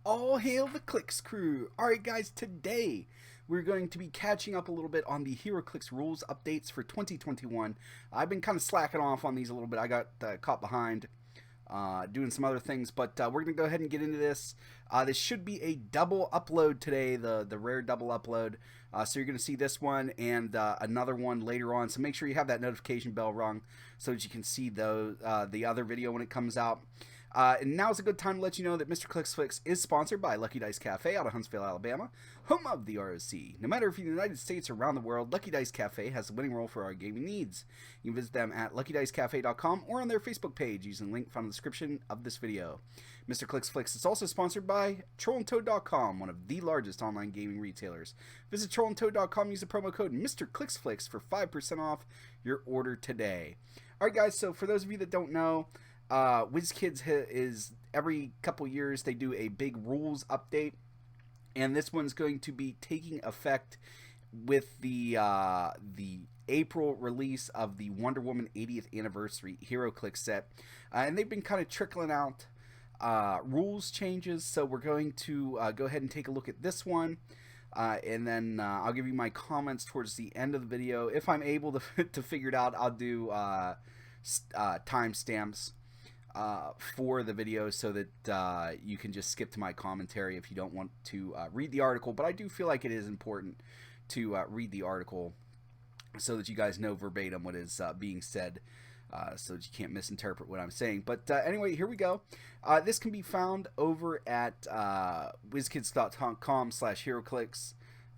All hail the Clicks crew! Alright guys, today we're going to be catching up a little bit on the Heroclix rules updates for 2021. I've been kind of slacking off on these a little bit. I got caught behind doing some other things, but we're going to go ahead and get into this. This should be a double upload today, the rare double upload. So you're going to see this one and another one later on. So make sure you have that notification bell rung so that you can see the other video when it comes out. And now's a good time to let you know that Mr. Clicksflix is sponsored by Lucky Dice Cafe out of Huntsville, Alabama, home of the ROC. No matter if you're in the United States or around the world, Lucky Dice Cafe has the winning role for our gaming needs. You can visit them at luckydicecafé.com or on their Facebook page using the link found in the description of this video. Mr. Clicksflix is also sponsored by trollandtoad.com, one of the largest online gaming retailers. Visit trollandtoad.com, use the promo code Mr. Clicksflix for 5% off your order today. Alright guys, so for those of you that don't know, WizKids is every couple years they do a big rules update, and this one's going to be taking effect with the April release of the Wonder Woman 80th anniversary Heroclix set, and they've been kind of trickling out rules changes. So we're going to go ahead and take a look at this one. And then I'll give you my comments towards the end of the video. If I'm able to figure it out, I'll do timestamps for the video so that you can just skip to my commentary if you don't want to read the article. But I do feel like it is important to read the article so that you guys know verbatim what is being said, so that you can't misinterpret what I'm saying. But anyway, here we go. This can be found over at wizkids.com/Heroclix.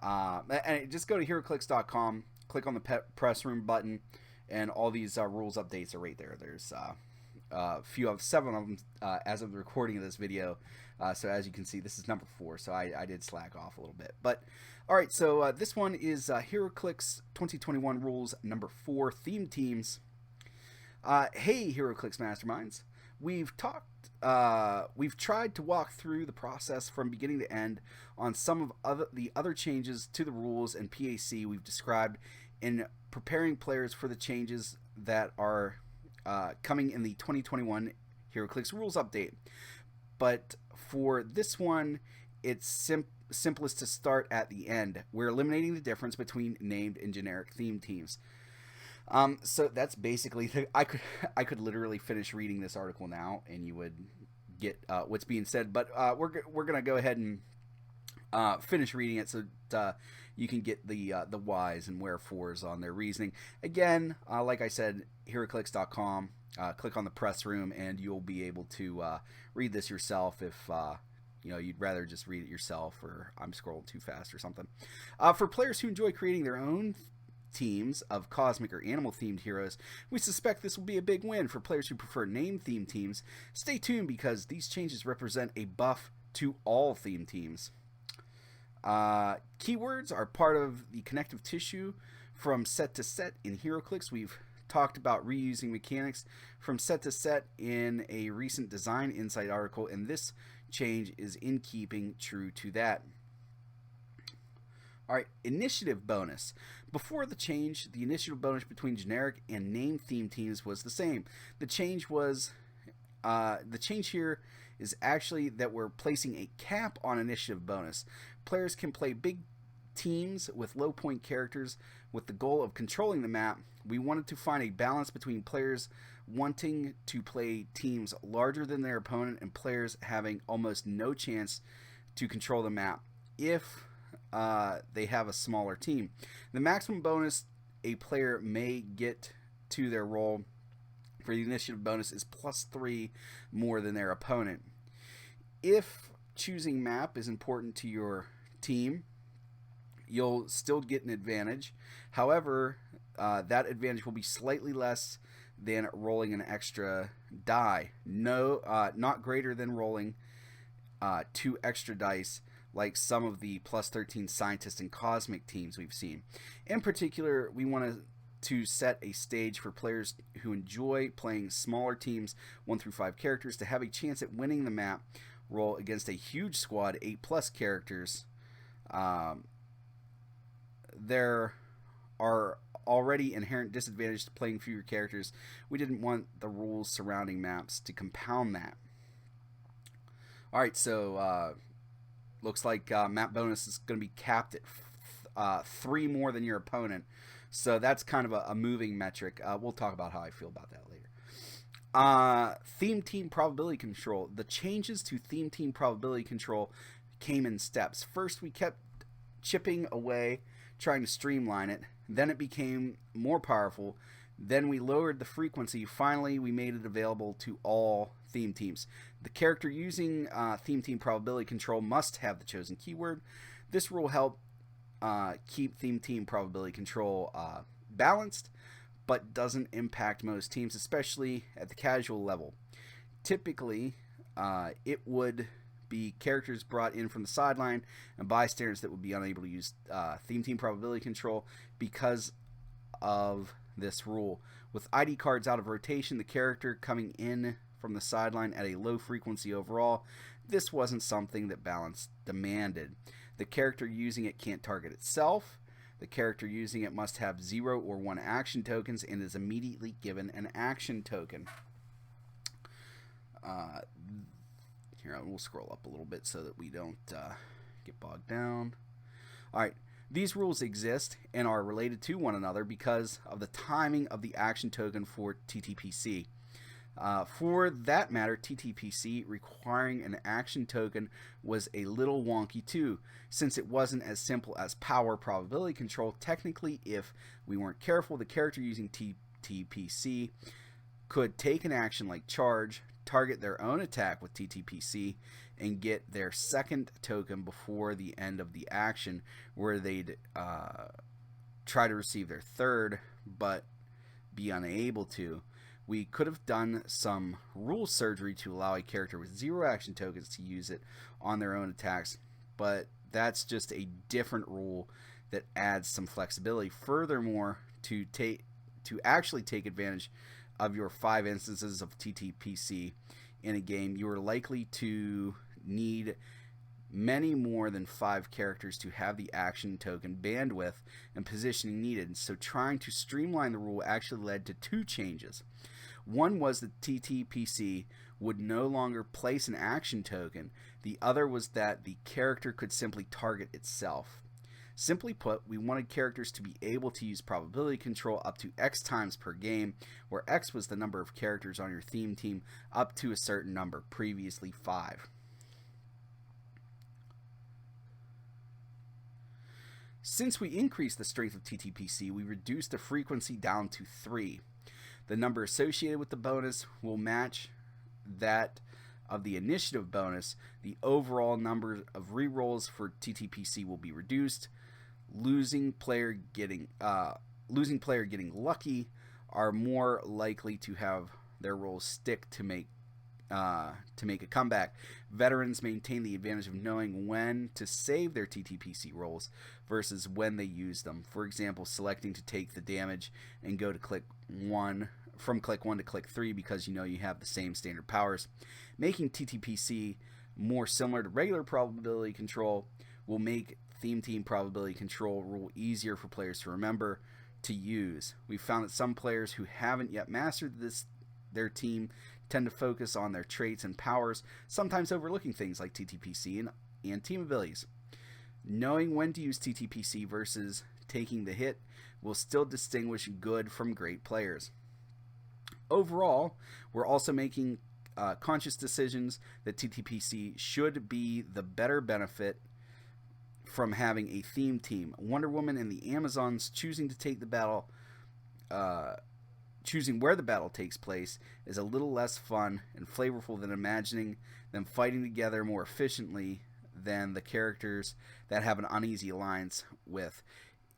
And just go to heroclix.com, click on the press room button, and all these rules updates are right there. There's seven of them as of the recording of this video. So as you can see, this is number 4. So I did slack off a little bit. But all right, so this one is Heroclix 2021 rules number 4, theme teams. Hey, Heroclix Masterminds. We've tried to walk through the process from beginning to end on some of the other changes to the rules and PAC we've described in preparing players for the changes that are coming in the 2021 Heroclix rules update. But for this one, it's simplest to start at the end. We're eliminating the difference between named and generic theme teams. So that's basically I could literally finish reading this article now, and you would get what's being said. But we're gonna go ahead and finish reading it so that you can get the whys and wherefores on their reasoning. Again, like I said, heroclix.com. Click on the press room, and you'll be able to read this yourself if you'd rather just read it yourself, or I'm scrolling too fast or something. For players who enjoy creating their own teams of cosmic or animal themed heroes, we suspect this will be a big win. For players who prefer name themed teams, stay tuned because these changes represent a buff to all theme teams. Keywords are part of the connective tissue from set to set in Heroclix. We've talked about reusing mechanics from set to set in a recent Design Insight article, and this change is in keeping true to that. Alright, initiative bonus. Before the change, the initiative bonus between generic and name theme teams was the same. The change here is actually that we're placing a cap on initiative bonus. Players can play big teams with low point characters with the goal of controlling the map. We wanted to find a balance between players wanting to play teams larger than their opponent and players having almost no chance to control the map if they have a smaller team. The maximum bonus a player may get to their roll for the initiative bonus is +3 more than their opponent. If choosing map is important to your team, you'll still get an advantage. However, that advantage will be slightly less than rolling an extra die. Not greater than rolling 2 extra dice, like some of the +13 scientist and cosmic teams we've seen. In particular, we want to set a stage for players who enjoy playing smaller teams, 1 through 5 characters, to have a chance at winning the map roll against a huge squad, 8+ characters. There are already inherent disadvantages to playing fewer characters. We didn't want the rules surrounding maps to compound that. Alright, so Looks like map bonus is going to be capped at 3 more than your opponent. So that's kind of a moving metric. We'll talk about how I feel about that later. Theme team probability control. The changes to theme team probability control came in steps. First, we kept chipping away, trying to streamline it. Then it became more powerful. Then we lowered the frequency. Finally, we made it available to all theme teams. The character using theme team probability control must have the chosen keyword. This rule helped keep theme team probability control balanced, but doesn't impact most teams, especially at the casual level. Typically, it would be characters brought in from the sideline and bystanders that would be unable to use theme team probability control because of this rule. With ID cards out of rotation, the character coming in from the sideline at a low frequency overall, this wasn't something that balance demanded. The character using it can't target itself. The character using it must have 0 or 1 action tokens and is immediately given an action token. Here, we'll scroll up a little bit so that we don't get bogged down. Alright, these rules exist and are related to one another because of the timing of the action token for TTPC. For that matter, TTPC requiring an action token was a little wonky too, since it wasn't as simple as power probability control. Technically, if we weren't careful, the character using TTPC could take an action like charge, target their own attack with TTPC, and get their second token before the end of the action, where they'd try to receive their third, but be unable to. We could have done some rule surgery to allow a character with 0 action tokens to use it on their own attacks, but that's just a different rule that adds some flexibility. Furthermore, to actually take advantage of your 5 instances of TTPC in a game, you are likely to need many more than 5 characters to have the action token bandwidth and positioning needed. So trying to streamline the rule actually led to 2 changes. One was that TTPC would no longer place an action token. The other was that the character could simply target itself. Simply put, we wanted characters to be able to use probability control up to X times per game, where X was the number of characters on your theme team up to a certain number, previously 5. Since we increased the strength of TTPC, we reduced the frequency down to 3. The number associated with the bonus will match that of the initiative bonus. The overall number of rerolls for TTPC will be reduced. Losing player getting lucky are more likely to have their rolls stick to make a comeback. Veterans maintain the advantage of knowing when to save their TTPC rolls versus when they use them. For example, selecting to take the damage and go to click 1 to click 3 because you know you have the same standard powers. Making TTPC more similar to regular probability control will make theme team probability control rule easier for players to remember to use. We've found that some players who haven't yet mastered their team tend to focus on their traits and powers, sometimes overlooking things like TTPC and team abilities. Knowing when to use TTPC versus taking the hit will still distinguish good from great players. Overall, we're also making conscious decisions that TTPC should be the better benefit from having a theme team. Wonder Woman and the Amazons choosing to take the battle, choosing where the battle takes place, is a little less fun and flavorful than imagining them fighting together more efficiently than the characters that have an uneasy alliance with.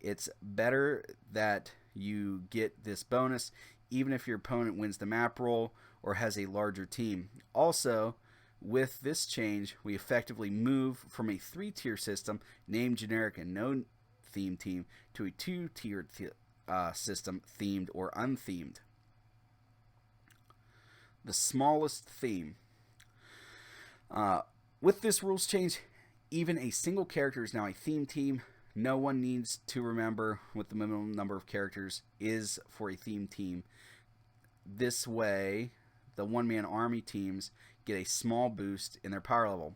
It's better that you get this bonus even if your opponent wins the map roll or has a larger team. Also, with this change, we effectively move from a 3-tier system, named, generic, and no theme team, to a 2-tiered system, themed or unthemed. The smallest theme. With this rules change, even a single character is now a theme team. No one needs to remember what the minimum number of characters is for a theme team. This way, the one-man army teams get a small boost in their power level.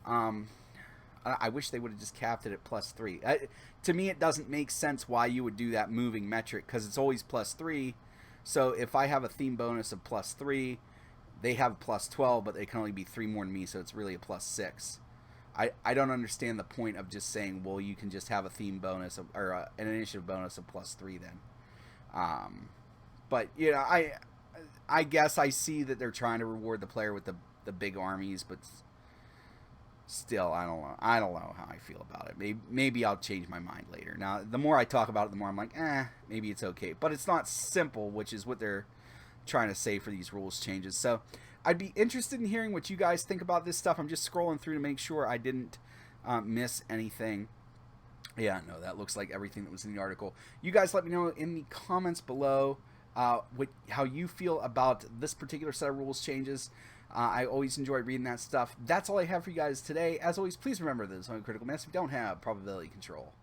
Um, I wish they would have just capped it at +3. To me, it doesn't make sense why you would do that moving metric, because it's always +3. So if I have a theme bonus of +3, they have +12, but they can only be 3 more than me, so it's really a +6. I don't understand the point of just saying, well, you can just have a theme bonus of, or an initiative bonus of +3 then. But you know, I guess I see that they're trying to reward the player with the big armies, but still, I don't know. I don't know how I feel about it. Maybe I'll change my mind later. Now, the more I talk about it, the more I'm like, maybe it's okay. But it's not simple, which is what they're trying to say for these rules changes. So I'd be interested in hearing what you guys think about this stuff. I'm just scrolling through to make sure I didn't miss anything. Yeah, no, that looks like everything that was in the article. You guys let me know in the comments below how you feel about this particular set of rules changes. I always enjoy reading that stuff. That's all I have for you guys today. As always, please remember that it's only critical mass if you don't have probability control.